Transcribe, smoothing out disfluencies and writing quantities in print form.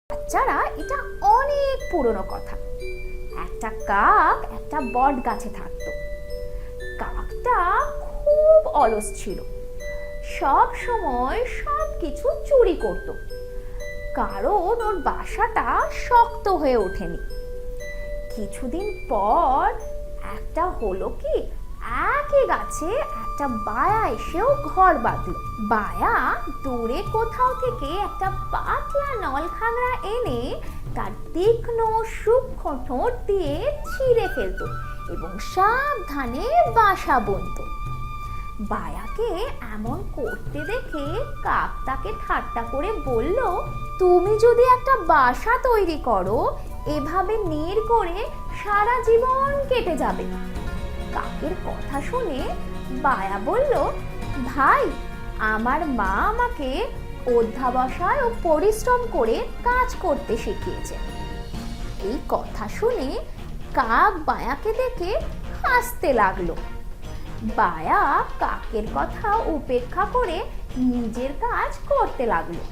বাচ্চারা এটা অনেক পুরনো কথা। একটা কাক একটা বট গাছে থাকতো। কাকটা খুব অলস ছিল, সব সময় সব কিছু চুরি করত, কারণ ওর বাসাটা শক্ত হয়ে ওঠেনি। কিছুদিন পর একটা হলো কি, একই গাছে একটা বায়া এসেও ঘর বাঁধলো। বায়া দূরে কোথাও থেকে একটা পাতলা নলখাগড়া এনে তার তীক্ষ্ণ সূক্ষ্ম ঠোঁট দিয়ে ছিঁড়ে ফেলতো এবং সাবধানে বাসা বুনতো। বায়াকে এমন করতে দেখে কাক তাকে ঠাট্টা করে বলল, তুমি যদি একটা বাসা তৈরি করো, এভাবে নীড় করে সারা জীবন কেটে যাবে। কাকের কথা শুনে বায়া বলল, ভাই, আমার মা আমাকে অধ্যাবসায় ও পরিশ্রম করে কাজ করতে শিখিয়েছে। এই কথা শুনে কাক বায়াকে দেখে হাসতে লাগলো। বায়া কাকের কথা উপেক্ষা করে নিজের কাজ করতে লাগলো।